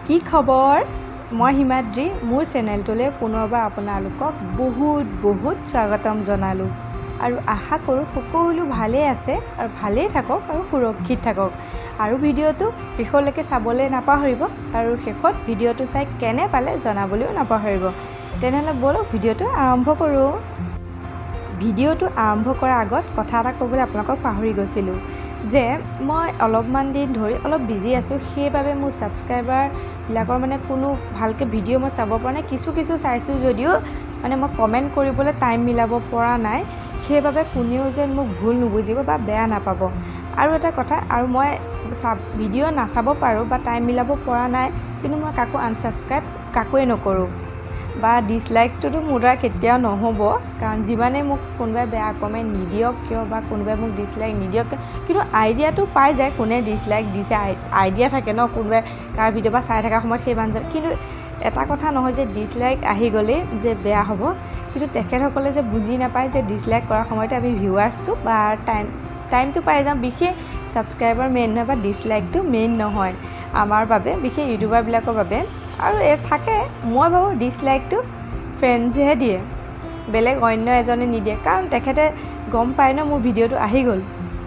কি খবৰ মই হিমাদ্ৰী মোৰ চেনেলটোলৈ পুনৰবাৰ আপোনালোকক বহুত স্বাগতম জনালোঁ আৰু আশা কৰোঁ সকলো ভালেই আছে আৰু ভালেই থাকক আৰু সুৰক্ষিত থাকক আৰু ভিডিঅ'টো শেষলৈকে চাবলৈ নাপাহৰিব আৰু শেষত ভিডিঅ'টো চাই কেনে পালে জনাবলৈও নাপাহৰিব তেনেহ'লে বলক ভিডিঅ'টো আৰম্ভ কৰোঁ ভিডিঅ'টো আৰম্ভ কৰাৰ আগত কথা এটা ক'বলৈ আপোনালোকক পাহৰি গৈছিলোঁ যে মই অলপমান দিন ধৰি অলপ বিজি আছোঁ সেইবাবে মোৰ ছাবস্ক্ৰাইবাৰবিলাকৰ মানে কোনো ভালকৈ ভিডিঅ' মই চাব পৰা নাই কিছু চাইছোঁ যদিও মানে মই কমেণ্ট কৰিবলৈ টাইম মিলাব পৰা নাই সেইবাবে কোনেও যেন মোক ভুল নুবুজিব বা বেয়া নাপাব আৰু এটা কথা আৰু মই ভিডিঅ' নাচাব পাৰোঁ বা টাইম মিলাব পৰা নাই কিন্তু মই কাকো আনছাবস্ক্ৰাইব কাকোৱে নকৰোঁ বা ডিছলাইকটোতো মোৰ দ্বাৰা কেতিয়াও নহ'ব কাৰণ যিমানেই মোক কোনোবাই বেয়া কমেণ্ট নিদিয়ক কিয় বা কোনোবাই মোক ডিছলাইক নিদিয়ক কিন্তু আইডিয়াটো পাই যায় কোনে ডিছলাইক দিছে আইডিয়া থাকে ন কোনোবাই কাৰ ভিডিঅ' বা চাই থকা সময়ত সেই মানুহজন কিন্তু এটা কথা নহয় যে ডিছলাইক আহি গ'লেই যে বেয়া হ'ব কিন্তু তেখেতসকলে যে বুজি নাপায় যে ডিছলাইক কৰাৰ সময়তে আমি ভিউৱাৰ্ছটো বা টাইমটো পাই যাওঁ বিশেষ ছাবস্ক্ৰাইবাৰ মেইন নহয় বা ডিছলাইকটো মেইন নহয় আমাৰ বাবে বিশেষ ইউটিউবাৰবিলাকৰ বাবে আৰু থাকে মই ভাবোঁ ডিছলাইকটো ফ্ৰেণ্ডছেহে দিয়ে বেলেগ অন্য এজনে নিদিয়ে কাৰণ তেখেতে গম পায় ন মোৰ ভিডিঅ'টো আহি গ'ল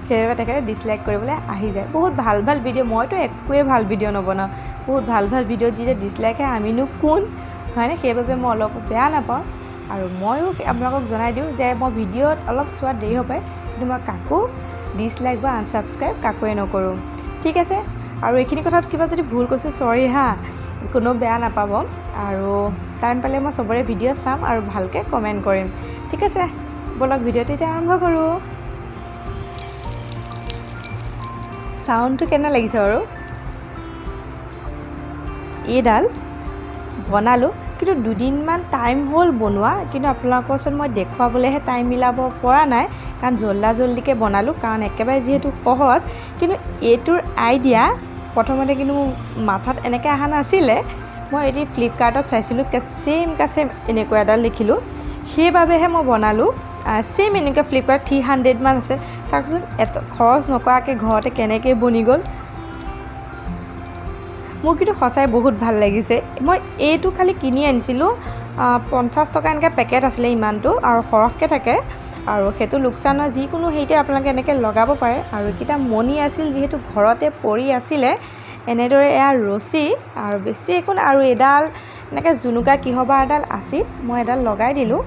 সেইবাবে তেখেতে ডিছলাইক কৰিবলৈ আহি যায় বহুত ভাল ভিডিঅ' মইতো একোৱে ভাল ভিডিঅ' নবনাওঁ বহুত ভাল ভিডিঅ' যেতিয়া ডিছলাইকে আমিনো কোন হয়নে সেইবাবে মই অলপ বেয়া নাপাওঁ আৰু ময়ো আপোনালোকক জনাই দিওঁ যে মই ভিডিঅ'ত অলপ চোৱাত দেৰি হ'ব পাৰে কিন্তু মই কাকো ডিছলাইক বা আনছাবস্ক্ৰাইব কাকোৱে নকৰোঁ ঠিক আছে আৰু এইখিনি কথাত কিবা যদি ভুল কৈছোঁ চৰি হা কোনো বেয়া নাপাব আৰু টাইম পালে মই চবৰে ভিডিঅ' চাম আৰু ভালকৈ কমেণ্ট কৰিম ঠিক আছে বলক ভিডিঅ'টো এতিয়া আৰম্ভ কৰোঁ চাউণ্ডটো কেনে লাগিছে বাৰু এইডাল বনালোঁ কিন্তু দুদিনমান টাইম হ'ল বনোৱা কিন্তু আপোনালোকৰ ওচৰত মই দেখুৱাবলৈহে টাইম মিলাব পৰা নাই কাৰণ জল্দিকৈ বনালোঁ কাৰণ একেবাৰে যিহেতু সহজ কিন্তু এইটোৰ আইডিয়া প্ৰথমতে কিন্তু মোৰ মাথাত এনেকৈ অহা নাছিলে মই এটি ফ্লিপকাৰ্টত চাইছিলোঁ ছেম এনেকুৱা এডাল লিখিলোঁ সেইবাবেহে মই বনালোঁ ছেম এনেকুৱা ফ্লিপকাৰ্ট 300 মান আছে চাওকচোন খৰচ নকৰাকৈ ঘৰতে কেনেকৈ বনি গ'ল মোৰ কিন্তু সঁচাই বহুত ভাল লাগিছে মই এইটো খালি কিনি আনিছিলোঁ 50 টকা এনেকৈ পেকেট আছিলে ইমানটো আৰু সৰহকৈ থাকে আৰু সেইটো লোকচান নহয় যিকোনো হেৰিতে আপোনালোকে এনেকৈ লগাব পাৰে আৰু এইকেইটা মণি আছিল যিহেতু ঘৰতে পৰি আছিলে এনেদৰে এয়া ৰছী আৰু বেছি একো আৰু এডাল এনেকৈ জুনুকা কিহবা এডাল আছিল মই এডাল লগাই দিলোঁ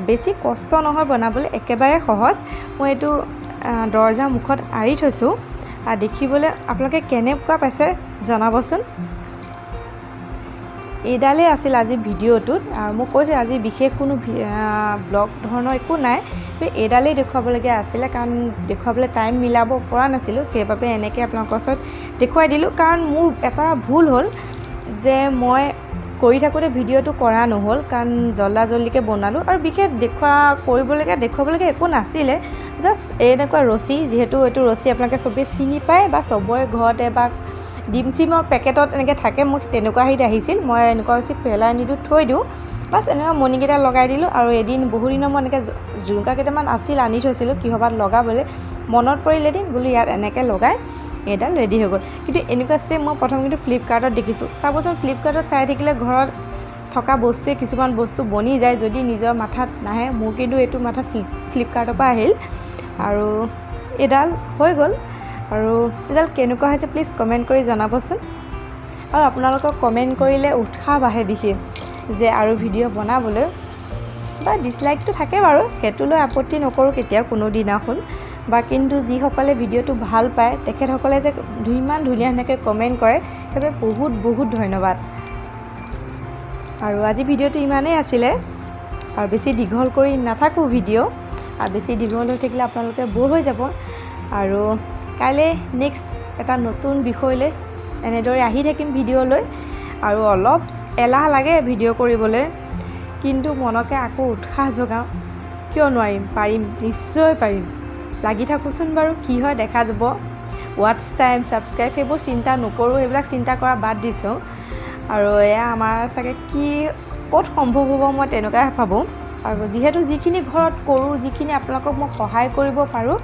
বেছি কষ্ট নহয় বনাবলৈ একেবাৰে সহজ মই এইটো দৰ্জা মুখত আঁৰি থৈছোঁ দেখিবলৈ আপোনালোকে কেনেকুৱা পাইছে জনাবচোন এইডালেই আছিল আজি ভিডিঅ'টোত আৰু মই কৈছোঁ আজি বিশেষ কোনো ব্লগ ধৰণৰ একো নাই এইডালেই দেখুৱাবলগীয়া আছিলে কাৰণ দেখুৱাবলৈ টাইম মিলাব পৰা নাছিলোঁ সেইবাবে এনেকৈ আপোনালোকৰ ওচৰত দেখুৱাই দিলোঁ কাৰণ মোৰ এটা ভুল হ'ল যে মই কৰি থাকোঁতে ভিডিঅ'টো কৰা নহ'ল কাৰণ জল্দিকৈ বনালোঁ আৰু বিশেষ দেখুৱাবলগীয়া একো নাছিলে জাষ্ট এনেকুৱা ৰছী যিহেতু এইটো ৰছী আপোনালোকে চবেই চিনি পায় বা চবৰে ঘৰতে বা ডিম চিমৰ পেকেটত এনেকৈ থাকে মোক তেনেকুৱা হেৰিত আহিছিল মই এনেকুৱা ৰছী পেলাই নিদিওঁ থৈ দিওঁ বাছ এনেকুৱা মণিকেইটা লগাই দিলোঁ আৰু বহুদিনৰ মই এনেকৈ জুনুকা কেইটামান আছিল আনি থৈছিলোঁ কিহবাত লগাবলৈ মনত পৰিলে দিম বোলো ইয়াত এনেকৈ লগাই এইডাল ৰেডি হৈ গ'ল কিন্তু এনেকুৱা ছেম মই প্ৰথম কিন্তু ফ্লিপকাৰ্টত দেখিছোঁ চাবচোন ফ্লিপকাৰ্টত চাই থাকিলে ঘৰত থকা বস্তুৱে কিছুমান বস্তু বনি যায় যদি নিজৰ মাথাত নাহে মোৰ কিন্তু এইটো মাথাত ফ্লিপকাৰ্টৰ পৰা আহিল আৰু এইডাল হৈ গ'ল আৰু এইডাল কেনেকুৱা হৈছে প্লিজ কমেণ্ট কৰি জনাবচোন আৰু আপোনালোকক কমেণ্ট কৰিলে উৎসাহ বাঢ়ে বিশেষ যে আৰু ভিডিঅ' বনাবলৈ বা ডিছলাইকটো থাকে বাৰু সেইটো লৈ আপত্তি নকৰোঁ কেতিয়াও কোনো দিনাখন বা কিন্তু যিসকলে ভিডিঅ'টো ভাল পায় তেখেতসকলে যে ইমান ধুনীয়াকৈ কমেণ্ট কৰে সেইবাবে বহুত ধন্যবাদ আৰু আজি ভিডিঅ'টো ইমানেই আছিলে আৰু বেছি দীঘল কৰি নাথাকোঁ ভিডিঅ' আৰু বেছি দীঘল হৈ থাকিলে আপোনালোকে বৰ হৈ যাব আৰু কাইলৈ নেক্সট এটা নতুন বিষয়লৈ এনেদৰে আহি থাকিম ভিডিঅ'লৈ আৰু অলপ এলাহ লাগে ভিডিঅ' কৰিবলৈ কিন্তু মনকে আকৌ উৎসাহ যোগাওঁ কিয় নোৱাৰিম পাৰিম নিশ্চয় পাৰিম লাগি থাকোঁচোন বাৰু কি হয় দেখা যাব ৱাটছ টাইম ছাবস্ক্ৰাইব সেইবোৰ চিন্তা নকৰোঁ এইবিলাক চিন্তা কৰা বাদ দিছোঁ আৰু এয়া আমাৰ চাগে কি ক'ত সম্ভৱ হ'ব মই তেনেকুৱাই ভাবোঁ আৰু যিহেতু যিখিনি ঘৰত কৰোঁ যিখিনি আপোনালোকক মই সহায় কৰিব পাৰোঁ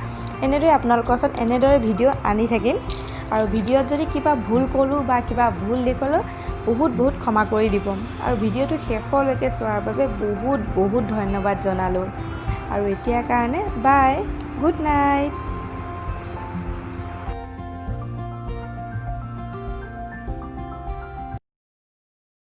এনেদৰে আপোনালোকৰ ওচৰত এনেদৰে ভিডিঅ' আনি থাকিম আৰু ভিডিঅ'ত যদি কিবা ভুল ক'লোঁ বা কিবা ভুল দেখুৱালোঁ বহুত ক্ষমা কৰি দিব আৰু ভিডিঅ'টো শেষলৈকে চোৱাৰ বাবে বহুত ধন্যবাদ জনালোঁ আৰু এতিয়াৰ কাৰণে বাই, গুড নাইট।